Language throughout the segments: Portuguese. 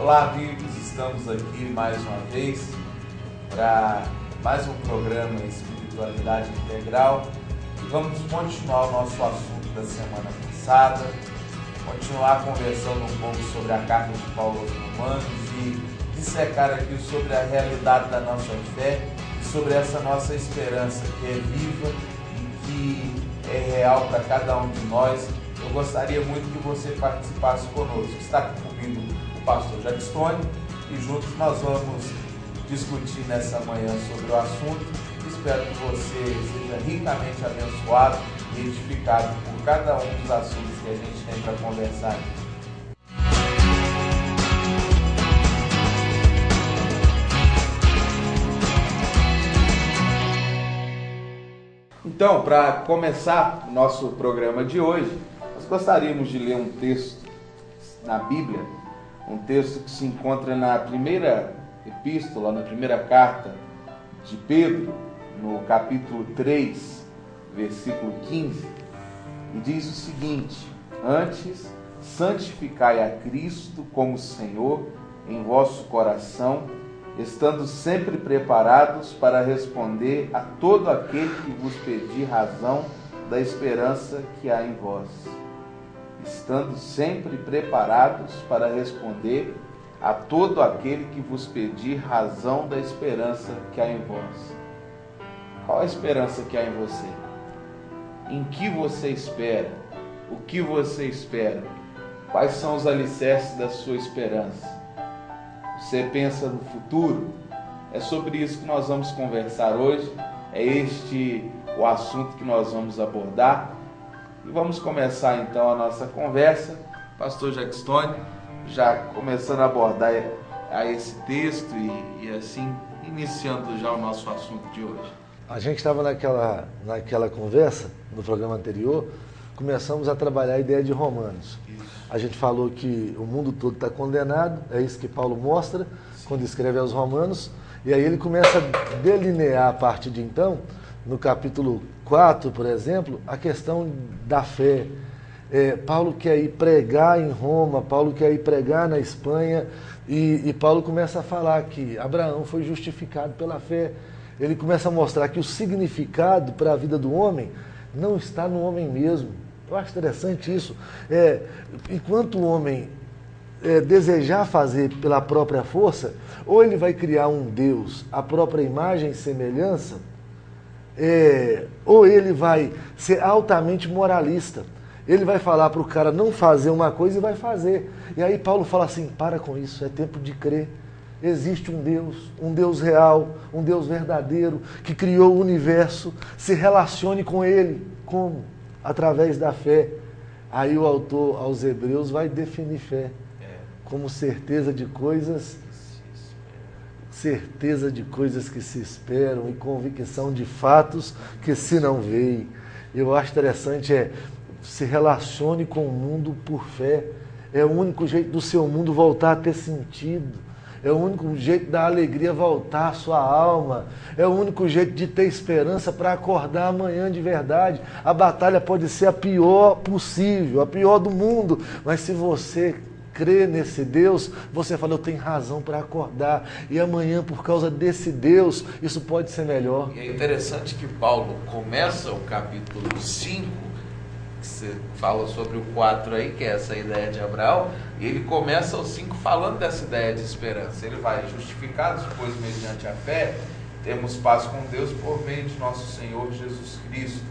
Olá, amigos, estamos aqui mais uma vez para mais um programa Espiritualidade Integral e vamos continuar o nosso assunto da semana passada, continuar conversando um pouco sobre a carta de Paulo aos Romanos e dissecar aqui sobre a realidade da nossa fé e sobre essa nossa esperança que é viva e que é real para cada um de nós. Eu gostaria muito que você participasse conosco. Está aqui comigo o pastor Jackstone e juntos nós vamos discutir nessa manhã sobre o assunto. Espero que você seja ricamente abençoado e edificado por cada um dos assuntos que a gente tem para conversar aqui. Então, para começar o nosso programa de hoje, nós gostaríamos de ler um texto na Bíblia, um texto que se encontra na primeira epístola, na primeira carta de Pedro, no capítulo 3, versículo 15, e diz o seguinte: antes, santificai a Cristo como Senhor em vosso coração, estando sempre preparados para responder a todo aquele que vos pedir razão da esperança que há em vós. Estando sempre preparados para responder a todo aquele que vos pedir razão da esperança que há em vós. Qual a esperança que há em você? Em que você espera? O que você espera? Quais são os alicerces da sua esperança? Você pensa no futuro? É sobre isso que nós vamos conversar hoje. É este o assunto que nós vamos abordar. E vamos começar então a nossa conversa. Pastor Jackstone, já começando a abordar a esse texto e assim, iniciando já o nosso assunto de hoje. A gente estava naquela conversa, no programa anterior, começamos a trabalhar a ideia de Romanos. Isso. A gente falou que o mundo todo está condenado, é isso que Paulo mostra quando escreve aos Romanos, e aí ele começa a delinear a partir de então, no capítulo 4, por exemplo, a questão da fé. Paulo quer ir pregar em Roma, Paulo quer ir pregar na Espanha, e Paulo começa a falar que Abraão foi justificado pela fé. Ele começa a mostrar que o significado para a vida do homem não está no homem mesmo. Eu acho interessante isso. Enquanto o homem desejar fazer pela própria força, ou ele vai criar um Deus à própria imagem e semelhança, ou ele vai ser altamente moralista. Ele vai falar para o cara não fazer uma coisa e vai fazer. E aí Paulo fala assim: para com isso, é tempo de crer. Existe um Deus real, um Deus verdadeiro, que criou o universo. Se relacione com Ele. Como? Através da fé. Aí o autor aos Hebreus vai definir fé como certeza de coisas que se esperam e convicção de fatos que se não veem. Eu acho interessante se relacione com o mundo por fé. É o único jeito do seu mundo voltar a ter sentido. É o único jeito da alegria voltar à sua alma. É o único jeito de ter esperança para acordar amanhã de verdade. A batalha pode ser a pior possível, a pior do mundo, mas se você crê nesse Deus, você fala: eu tenho razão para acordar, e amanhã, por causa desse Deus, isso pode ser melhor. E é interessante que Paulo começa o capítulo 5, que você fala sobre o 4 aí, que é essa ideia de Abraão, e ele começa o 5 falando dessa ideia de esperança. Ele vai: justificados, pois, mediante a fé, temos paz com Deus por meio de nosso Senhor Jesus Cristo,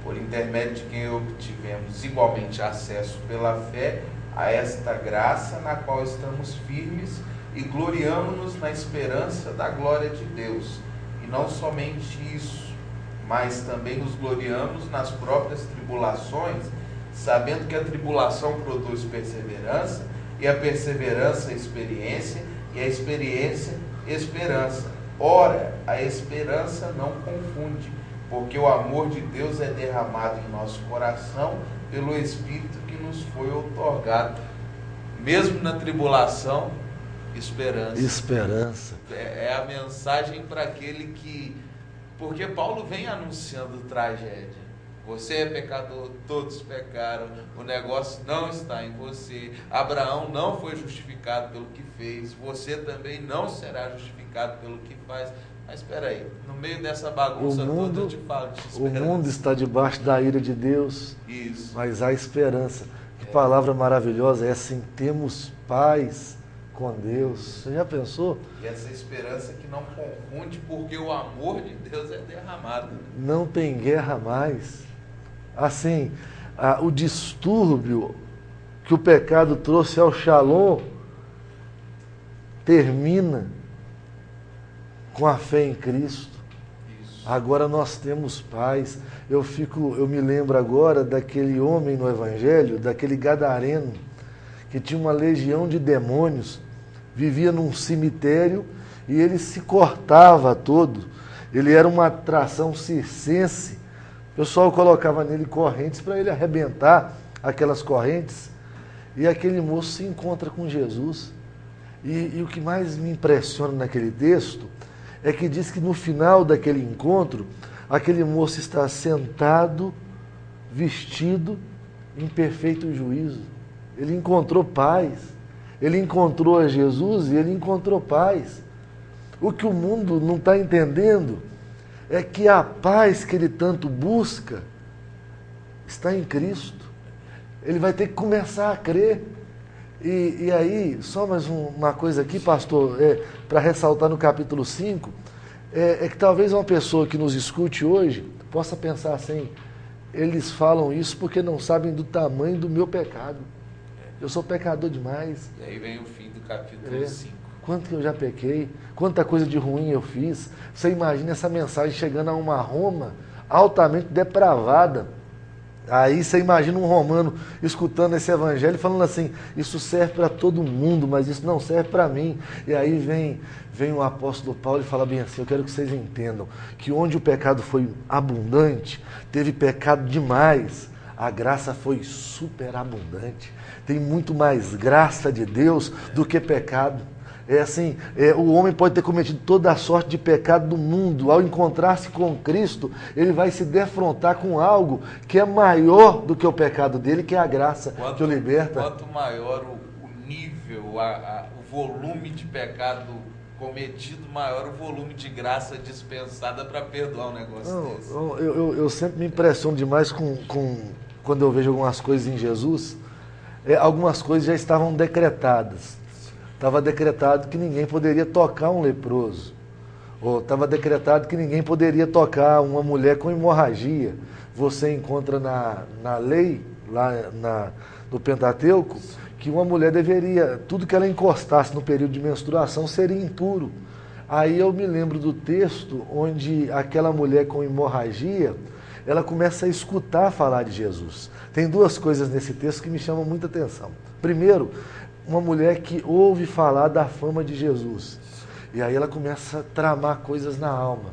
por intermédio de quem obtivemos igualmente acesso pela fé a esta graça na qual estamos firmes e gloriamo-nos na esperança da glória de Deus. E não somente isso, mas também nos gloriamos nas próprias tribulações, sabendo que a tribulação produz perseverança, e a perseverança experiência, e a experiência esperança. Ora, a esperança não confunde, porque o amor de Deus é derramado em nosso coração pelo Espírito que nos foi outorgado. Mesmo na tribulação, esperança. Esperança. É a mensagem para aquele que... Porque Paulo vem anunciando tragédia. Você é pecador, todos pecaram, o negócio não está em você. Abraão não foi justificado pelo que fez, você também não será justificado pelo que faz. Mas espera aí, no meio dessa bagunça toda eu te falo de esperança. O mundo está debaixo da ira de Deus, isso, mas há esperança. Que palavra maravilhosa é assim, temos paz com Deus. Você já pensou? E essa esperança que não confunde, porque o amor de Deus é derramado. Não tem guerra mais. Assim, o distúrbio que o pecado trouxe ao Shalom termina com a fé em Cristo. Isso. Agora nós temos paz. Eu me lembro agora daquele homem no Evangelho, daquele gadareno, que tinha uma legião de demônios, vivia num cemitério e ele se cortava todo. Ele era uma atração circense. O pessoal colocava nele correntes para ele arrebentar aquelas correntes. E aquele moço se encontra com Jesus. E o que mais me impressiona naquele texto é que diz que no final daquele encontro, aquele moço está sentado, vestido, em perfeito juízo. Ele encontrou paz. Ele encontrou a Jesus e ele encontrou paz. O que o mundo não está entendendo é que a paz que ele tanto busca está em Cristo. Ele vai ter que começar a crer. E aí, só mais uma coisa aqui, pastor, para ressaltar no capítulo 5, é que talvez uma pessoa que nos escute hoje possa pensar assim, eles falam isso porque não sabem do tamanho do meu pecado. Eu sou pecador demais. E aí vem o fim do capítulo 5. Quanto que eu já pequei, quanta coisa de ruim eu fiz. Você imagina essa mensagem chegando a uma Roma altamente depravada. Aí você imagina um romano escutando esse evangelho e falando assim, isso serve para todo mundo, mas isso não serve para mim. E aí vem o apóstolo Paulo e fala bem assim, eu quero que vocês entendam que onde o pecado foi abundante, teve pecado demais, a graça foi superabundante. Tem muito mais graça de Deus do que pecado. É assim, o homem pode ter cometido toda a sorte de pecado do mundo. Ao encontrar-se com Cristo, ele vai se defrontar com algo que é maior do que o pecado dele, que é a graça que o liberta. Quanto maior o nível, o volume de pecado cometido, maior o volume de graça dispensada para perdoar um negócio desse. Eu sempre me impressiono demais quando eu vejo algumas coisas em Jesus. Algumas coisas já estavam decretadas. Estava decretado que ninguém poderia tocar um leproso. Ou estava decretado que ninguém poderia tocar uma mulher com hemorragia. Você encontra na lei, lá no Pentateuco, que uma mulher deveria, tudo que ela encostasse no período de menstruação seria impuro. Aí eu me lembro do texto onde aquela mulher com hemorragia, ela começa a escutar falar de Jesus. Tem duas coisas nesse texto que me chamam muita atenção. Primeiro, uma mulher que ouve falar da fama de Jesus. E aí ela começa a tramar coisas na alma.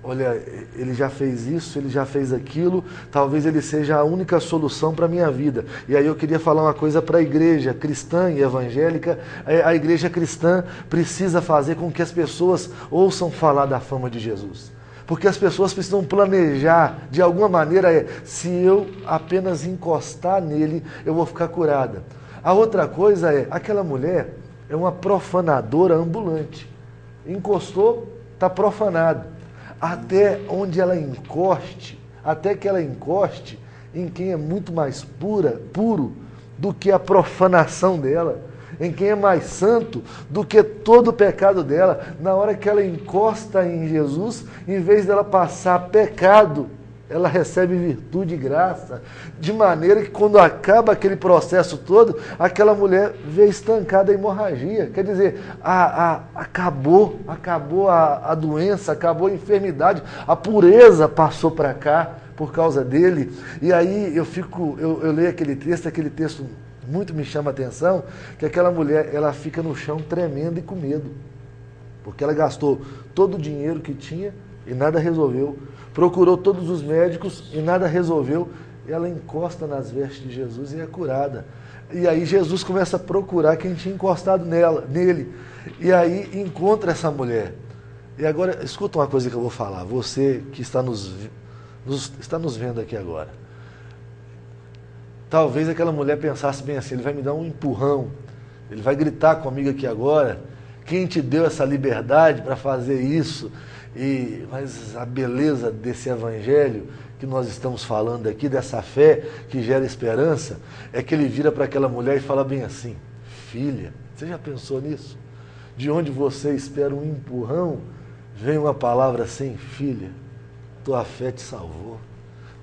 Olha, ele já fez isso, ele já fez aquilo, talvez ele seja a única solução para a minha vida. E aí eu queria falar uma coisa para a igreja cristã e evangélica. A igreja cristã precisa fazer com que as pessoas ouçam falar da fama de Jesus. Porque as pessoas precisam planejar, de alguma maneira, se eu apenas encostar nele, eu vou ficar curada. A outra coisa aquela mulher é uma profanadora ambulante. Encostou, está profanado. Até onde ela encoste, até que ela encoste em quem é muito mais puro do que a profanação dela, em quem é mais santo do que todo o pecado dela. Na hora que ela encosta em Jesus, em vez dela passar pecado, ela recebe virtude e graça, de maneira que quando acaba aquele processo todo, aquela mulher vê estancada a hemorragia. Quer dizer, acabou a doença, acabou a enfermidade, a pureza passou para cá por causa dele. E aí eu leio aquele texto muito me chama a atenção, que aquela mulher, ela fica no chão tremendo e com medo, porque ela gastou todo o dinheiro que tinha e nada resolveu. Procurou todos os médicos e nada resolveu. Ela encosta nas vestes de Jesus e é curada. E aí Jesus começa a procurar quem tinha encostado nele. E aí encontra essa mulher. E agora, escuta uma coisa que eu vou falar. Você que está nos está nos vendo aqui agora. Talvez aquela mulher pensasse bem assim, ele vai me dar um empurrão, ele vai gritar comigo aqui agora, quem te deu essa liberdade para fazer isso? Mas a beleza desse evangelho que nós estamos falando aqui, dessa fé que gera esperança, é que ele vira para aquela mulher e fala bem assim, filha, você já pensou nisso? De onde você espera um empurrão, vem uma palavra assim, filha, tua fé te salvou,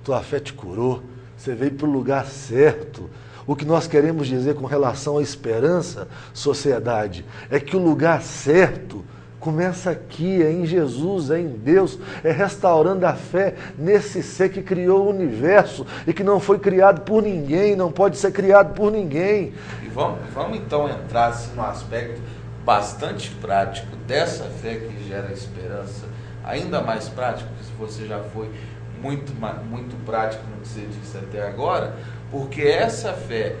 tua fé te curou, você veio para o lugar certo. O que nós queremos dizer com relação à esperança, sociedade, é que o lugar certo começa aqui, é em Jesus, é em Deus, é restaurando a fé nesse ser que criou o universo e que não foi criado por ninguém, não pode ser criado por ninguém. E vamos então entrar assim, no aspecto bastante prático dessa fé que gera esperança, ainda mais prático, se você já foi muito prático no que você disse até agora, porque essa fé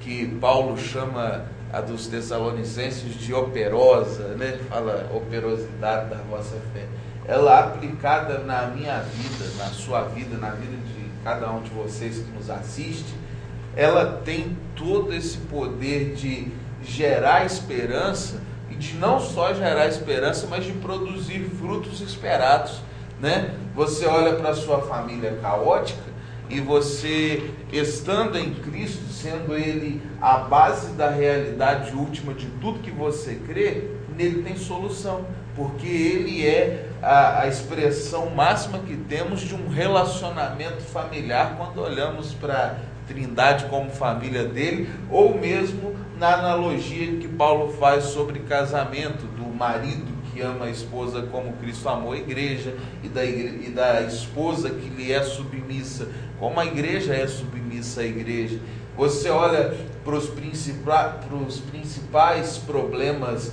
que Paulo chama a dos Tessalonicenses de operosa, né? Fala operosidade da vossa fé, ela aplicada na minha vida, na sua vida, na vida de cada um de vocês que nos assiste, ela tem todo esse poder de gerar esperança, e de não só gerar esperança, mas de produzir frutos esperados, né? Você olha para a sua família caótica, e você, estando em Cristo, sendo Ele a base da realidade última de tudo que você crê, nele tem solução, porque Ele é a expressão máxima que temos de um relacionamento familiar quando olhamos para a Trindade como família dele, ou mesmo na analogia que Paulo faz sobre casamento, do marido que ama a esposa como Cristo amou a igreja, e da esposa que lhe é submissa, como a igreja é submissa à igreja. Você olha para os principais problemas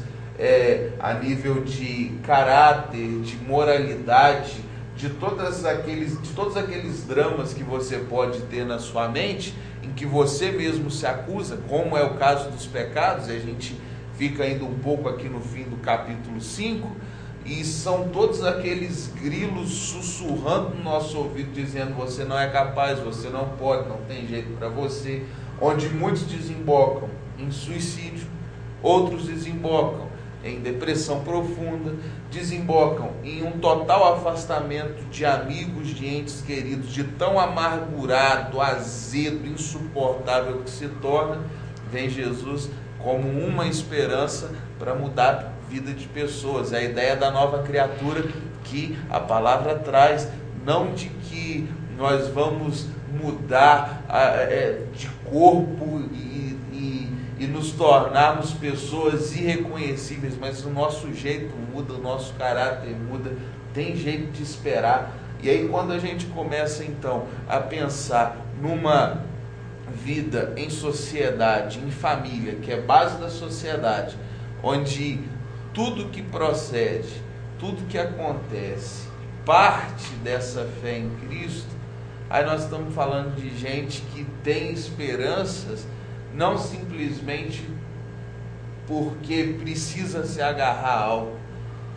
a nível de caráter, de moralidade, de todos aqueles dramas que você pode ter na sua mente, em que você mesmo se acusa, como é o caso dos pecados, e a gente fica ainda um pouco aqui no fim do capítulo 5, e são todos aqueles grilos sussurrando no nosso ouvido, dizendo, você não é capaz, você não pode, não tem jeito para você, onde muitos desembocam em suicídio, outros desembocam em depressão profunda, desembocam em um total afastamento de amigos, de entes queridos, de tão amargurado, azedo, insuportável que se torna. Vem Jesus como uma esperança para mudar a vida de pessoas. É a ideia da nova criatura que a palavra traz, não de que nós vamos mudar de corpo e nos tornarmos pessoas irreconhecíveis, mas o nosso jeito muda, o nosso caráter muda, tem jeito de esperar. E aí quando a gente começa então a pensar numa vida em sociedade, em família, que é base da sociedade, onde tudo que procede, tudo que acontece, parte dessa fé em Cristo, aí nós estamos falando de gente que tem esperanças, não simplesmente porque precisa se agarrar a algo,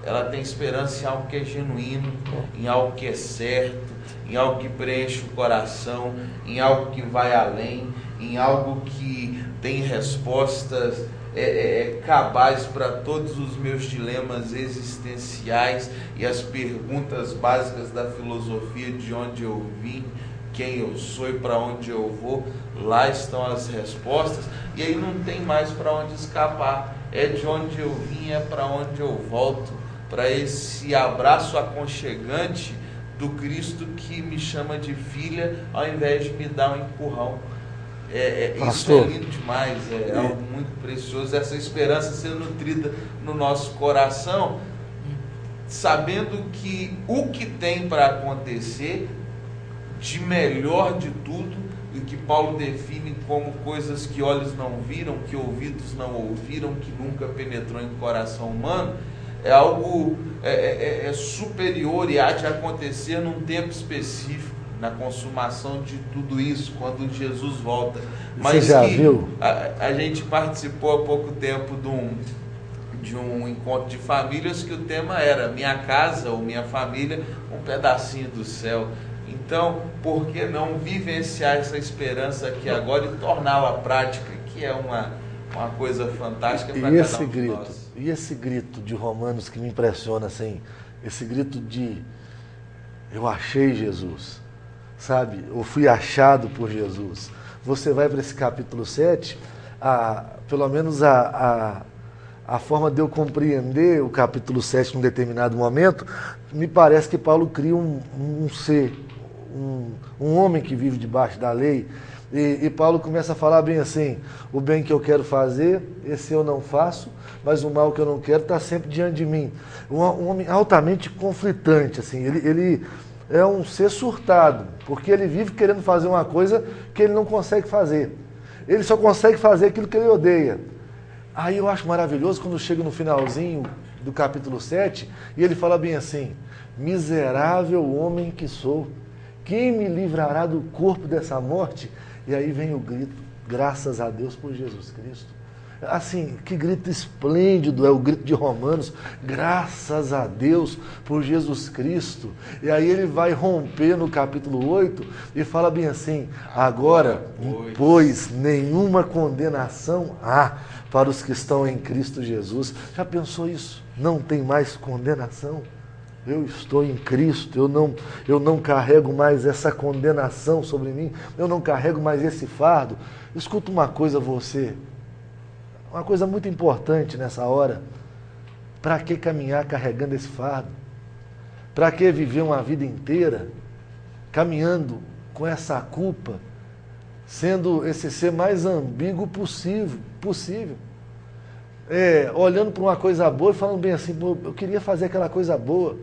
ela tem esperança em algo que é genuíno, em algo que é certo, em algo que preenche o coração, em algo que vai além, em algo que tem respostas cabais para todos os meus dilemas existenciais e as perguntas básicas da filosofia, de onde eu vim, quem eu sou e para onde eu vou. Lá estão as respostas, e aí não tem mais para onde escapar, é de onde eu vim, é para onde eu volto, para esse abraço aconchegante do Cristo que me chama de filha, ao invés de me dar um empurrão. Isso é lindo demais, é algo muito precioso, essa esperança sendo nutrida no nosso coração, sabendo que o que tem para acontecer, de melhor de tudo, e que Paulo define como coisas que olhos não viram, que ouvidos não ouviram, que nunca penetrou em coração humano, é algo superior e há de acontecer num tempo específico, na consumação de tudo isso, quando Jesus volta. Mas você já viu? A gente participou há pouco tempo de um encontro de famílias que o tema era Minha Casa ou Minha Família, um pedacinho do céu. Então, por que não vivenciar essa esperança aqui agora e torná-la prática, que é uma coisa fantástica para cada um de nós. E esse grito de Romanos que me impressiona, assim, esse grito de eu achei Jesus, sabe? Eu fui achado por Jesus. Você vai para esse capítulo 7, pelo menos a forma de eu compreender o capítulo 7 num determinado momento, me parece que Paulo cria um ser, um homem que vive debaixo da lei, e Paulo começa a falar bem assim: o bem que eu quero fazer, esse eu não faço, mas o mal que eu não quero está sempre diante de mim. Um homem altamente conflitante, assim, ele é um ser surtado, porque ele vive querendo fazer uma coisa que ele não consegue fazer. Ele só consegue fazer aquilo que ele odeia. Aí eu acho maravilhoso quando chega no finalzinho do capítulo 7, e ele fala bem assim: miserável homem que sou, quem me livrará do corpo dessa morte? E aí vem o grito: graças a Deus por Jesus Cristo. Assim, que grito esplêndido é o grito de Romanos: graças a Deus por Jesus Cristo. E aí ele vai romper no capítulo 8 e fala bem assim: agora, pois nenhuma condenação há para os que estão em Cristo Jesus. Já pensou isso? Não tem mais condenação? Eu estou em Cristo, eu não carrego mais essa condenação sobre mim, eu não carrego mais esse fardo. Escuta uma coisa, uma coisa muito importante nessa hora: para que caminhar carregando esse fardo? Para que viver uma vida inteira caminhando com essa culpa, sendo esse ser mais ambíguo possível? Olhando para uma coisa boa e falando bem assim: eu queria fazer aquela coisa boa.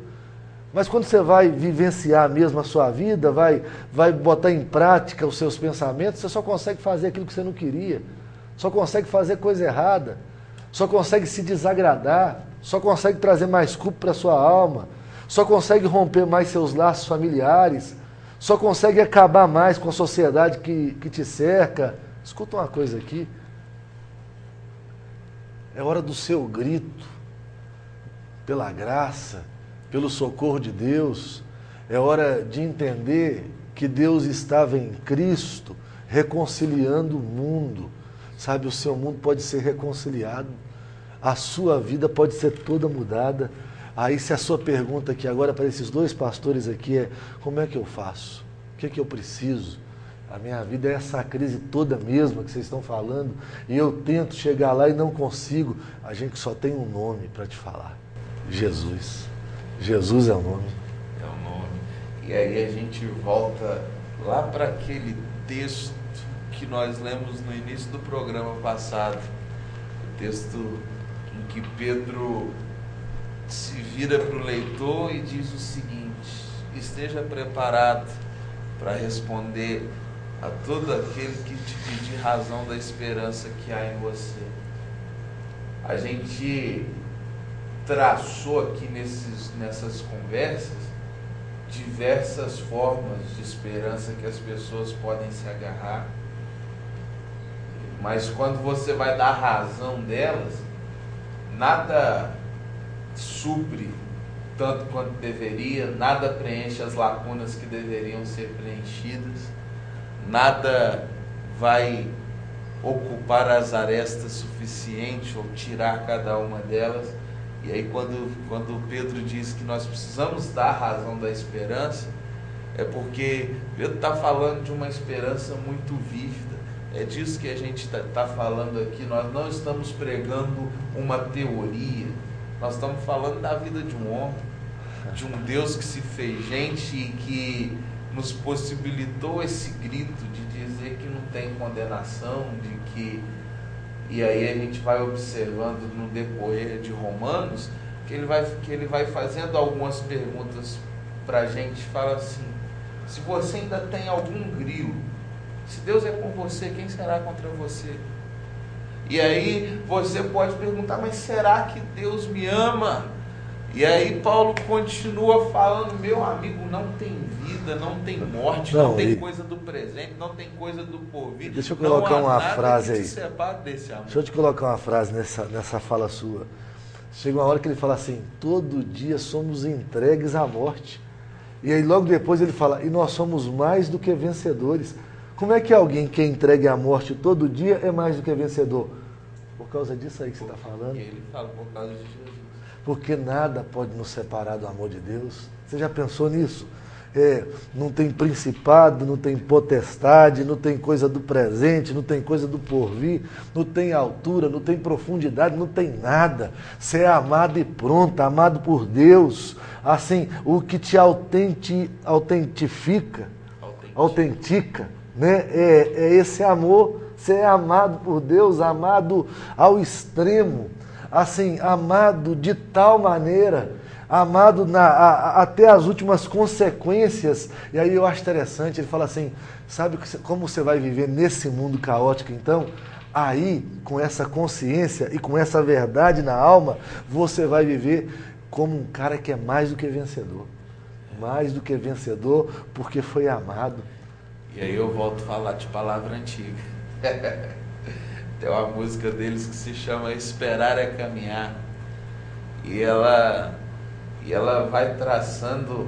Mas quando você vai vivenciar mesmo a sua vida, vai botar em prática os seus pensamentos, você só consegue fazer aquilo que você não queria, só consegue fazer coisa errada, só consegue se desagradar, só consegue trazer mais culpa para a sua alma, só consegue romper mais seus laços familiares, só consegue acabar mais com a sociedade que te cerca. Escuta uma coisa aqui: é hora do seu grito pela graça, pelo socorro de Deus. É hora de entender que Deus estava em Cristo reconciliando o mundo. Sabe, o seu mundo pode ser reconciliado, a sua vida pode ser toda mudada. Aí, se a sua pergunta aqui agora para esses dois pastores aqui é: como é que eu faço? O que é que eu preciso? A minha vida é essa crise toda mesmo que vocês estão falando, e eu tento chegar lá e não consigo. A gente só tem um nome para te falar: Jesus. Jesus é o nome. É o nome. E aí a gente volta lá para aquele texto que nós lemos no início do programa passado. O texto em que Pedro se vira para o leitor e diz o seguinte: esteja preparado para responder a todo aquele que te pedir razão da esperança que há em você. A gente traçou aqui nessas conversas diversas formas de esperança que as pessoas podem se agarrar, mas quando você vai dar razão delas, nada supre tanto quanto deveria, nada preenche as lacunas que deveriam ser preenchidas, nada vai ocupar as arestas suficientes ou tirar cada uma delas. E aí quando Pedro diz que nós precisamos dar razão da esperança, é porque Pedro está falando de uma esperança muito vívida. É disso que a gente está falando aqui. Nós não estamos pregando uma teoria, nós estamos falando da vida de um homem, de um Deus que se fez gente e que nos possibilitou esse grito de dizer que não tem condenação, de que... E aí a gente vai observando no decorrer de Romanos que ele vai fazendo algumas perguntas para a gente. Fala assim: se você ainda tem algum grilo, se Deus é com você, quem será contra você? E aí você pode perguntar: mas será que Deus me ama? E aí Paulo continua falando: meu amigo, não tem vida, não tem morte, não tem coisa do presente, não tem coisa do porvir. Deixa eu colocar uma frase aí. Desse amor. Deixa eu te colocar uma frase nessa fala sua. Chega uma hora que ele fala assim: todo dia somos entregues à morte. E aí logo depois ele fala, e nós somos mais do que vencedores. Como é que alguém que entregue a morte todo dia é mais do que vencedor? Por causa disso aí que você está falando. Porque ele fala por causa de Jesus. Porque nada pode nos separar do amor de Deus. Você já pensou nisso? Não tem principado, não tem potestade, não tem coisa do presente, não tem coisa do porvir, não tem altura, não tem profundidade, não tem nada. Você é amado e pronto, amado por Deus. Assim, o que te autentica, né? É esse amor. Você é amado por Deus, amado ao extremo, assim, amado de tal maneira, amado até as últimas consequências. E aí eu acho interessante, ele fala assim, sabe como você vai viver nesse mundo caótico então? Aí, com essa consciência e com essa verdade na alma, você vai viver como um cara que é mais do que vencedor. Mais do que vencedor, porque foi amado. E aí eu volto a falar de palavra antiga. Tem uma música deles que se chama Esperar é Caminhar. E ela vai traçando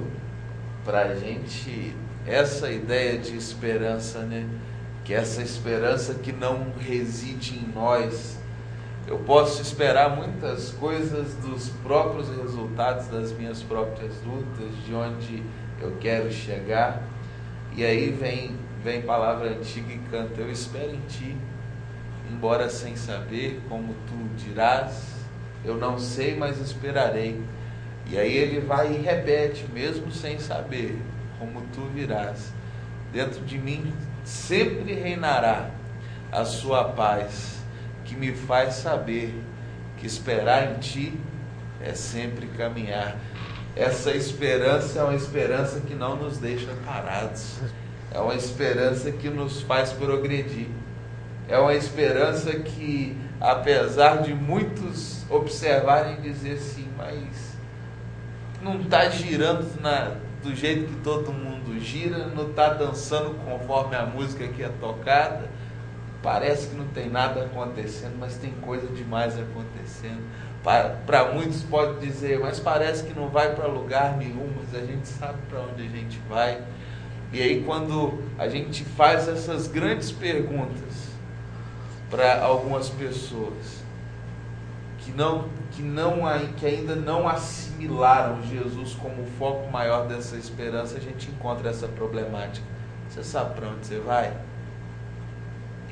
pra gente essa ideia de esperança, né? Que é essa esperança que não reside em nós. Eu posso esperar muitas coisas dos próprios resultados das minhas próprias lutas, de onde eu quero chegar. E aí vem palavra antiga e canta, eu espero em ti, embora sem saber como tu dirás, eu não sei, mas esperarei. E aí ele vai e repete, mesmo sem saber como tu virás, dentro de mim sempre reinará a sua paz, que me faz saber que esperar em ti é sempre caminhar. Essa esperança é uma esperança que não nos deixa parados. É uma esperança que nos faz progredir. É uma esperança que, apesar de muitos observarem e dizer assim, mas não está girando do jeito que todo mundo gira, não está dançando conforme a música que é tocada, parece que não tem nada acontecendo, mas tem coisa demais acontecendo. Para muitos pode dizer, mas parece que não vai para lugar nenhum, mas a gente sabe para onde a gente vai. E aí quando a gente faz essas grandes perguntas para algumas pessoas que ainda não assimilaram Jesus como o foco maior dessa esperança, a gente encontra essa problemática. Você sabe para onde você vai?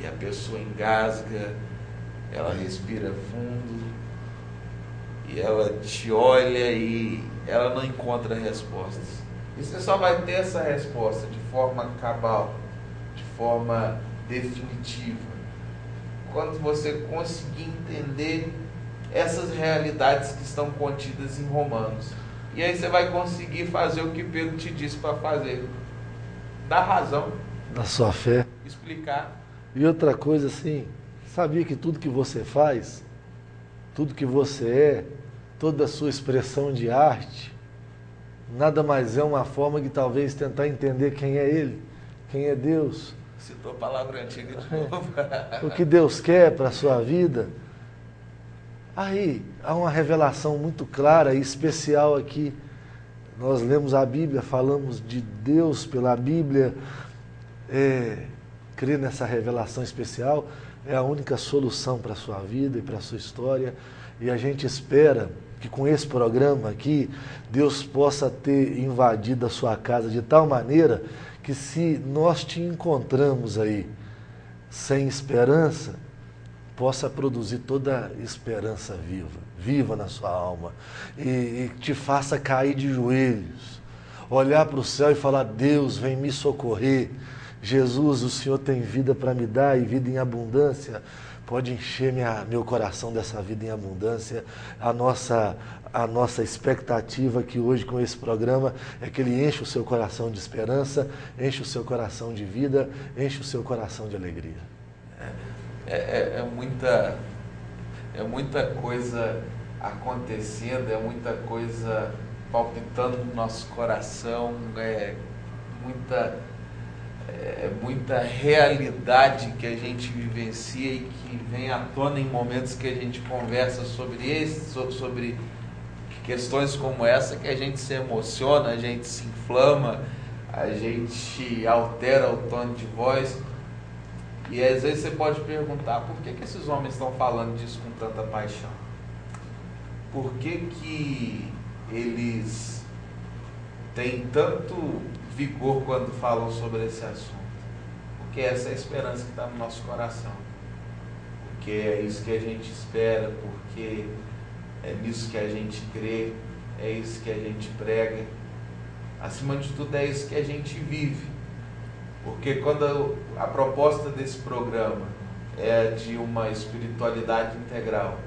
E a pessoa engasga, ela respira fundo, e ela te olha e ela não encontra respostas. E você só vai ter essa resposta de forma cabal, de forma definitiva, quando você conseguir entender essas realidades que estão contidas em Romanos. E aí você vai conseguir fazer o que Pedro te disse para fazer. Dar razão. Da sua fé. Explicar. E outra coisa assim, sabia que tudo que você faz, tudo que você é, toda a sua expressão de arte, nada mais é uma forma de talvez tentar entender quem é Ele, quem é Deus. Citou a palavra antiga de novo. O que Deus quer para a sua vida. Aí, há uma revelação muito clara e especial aqui. Nós lemos a Bíblia, falamos de Deus pela Bíblia. Crer nessa revelação especial é a única solução para a sua vida e para a sua história. E a gente espera que com esse programa aqui, Deus possa ter invadido a sua casa de tal maneira que se nós te encontramos aí sem esperança, possa produzir toda esperança viva na sua alma, e te faça cair de joelhos, olhar para o céu e falar, Deus, vem me socorrer, Jesus, o Senhor tem vida para me dar e vida em abundância, pode encher meu coração dessa vida em abundância. A nossa expectativa aqui hoje com esse programa é que ele enche o seu coração de esperança, enche o seu coração de vida, enche o seu coração de alegria. É muita coisa acontecendo, é muita coisa palpitando no nosso coração, é muita realidade que a gente vivencia e que vem à tona em momentos que a gente conversa sobre questões como essa que a gente se emociona, a gente se inflama, a gente altera o tom de voz. E às vezes você pode perguntar, por que esses homens estão falando disso com tanta paixão? Por que eles têm tanto vigor quando falam sobre esse assunto? Porque essa é a esperança que está no nosso coração. Porque é isso que a gente espera, porque é nisso que a gente crê, é isso que a gente prega. Acima de tudo é isso que a gente vive. Porque quando a proposta desse programa é de uma espiritualidade integral,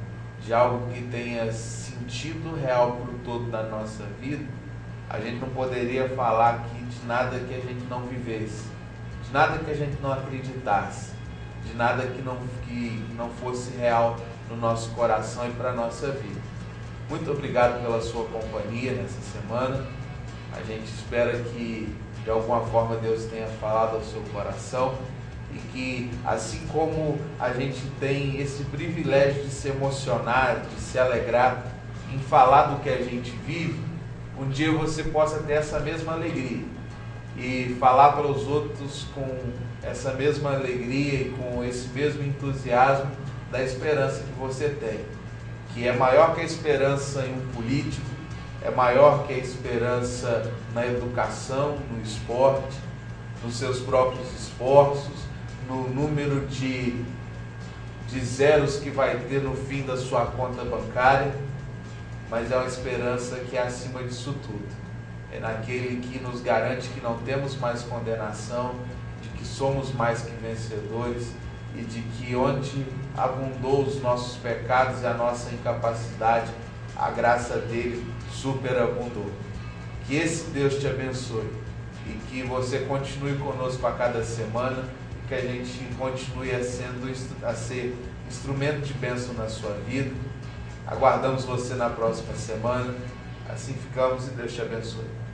de algo que tenha sentido real para o todo da nossa vida, a gente não poderia falar aqui de nada que a gente não vivesse, de nada que a gente não acreditasse, de nada que não fosse real no nosso coração e para a nossa vida. Muito obrigado pela sua companhia nessa semana. A gente espera que de alguma forma Deus tenha falado ao seu coração e que, assim como a gente tem esse privilégio de se emocionar, de se alegrar em falar do que a gente vive, um dia você possa ter essa mesma alegria e falar para os outros com essa mesma alegria e com esse mesmo entusiasmo da esperança que você tem, que é maior que a esperança em um político, é maior que a esperança na educação, no esporte, nos seus próprios esforços, no número de zeros que vai ter no fim da sua conta bancária, mas é uma esperança que é acima disso tudo. É naquele que nos garante que não temos mais condenação, de que somos mais que vencedores e de que onde abundou os nossos pecados e a nossa incapacidade, a graça dele superabundou. Que esse Deus te abençoe e que você continue conosco a cada semana e que a gente continue a ser instrumento de bênção na sua vida. Aguardamos você na próxima semana. Assim ficamos e Deus te abençoe.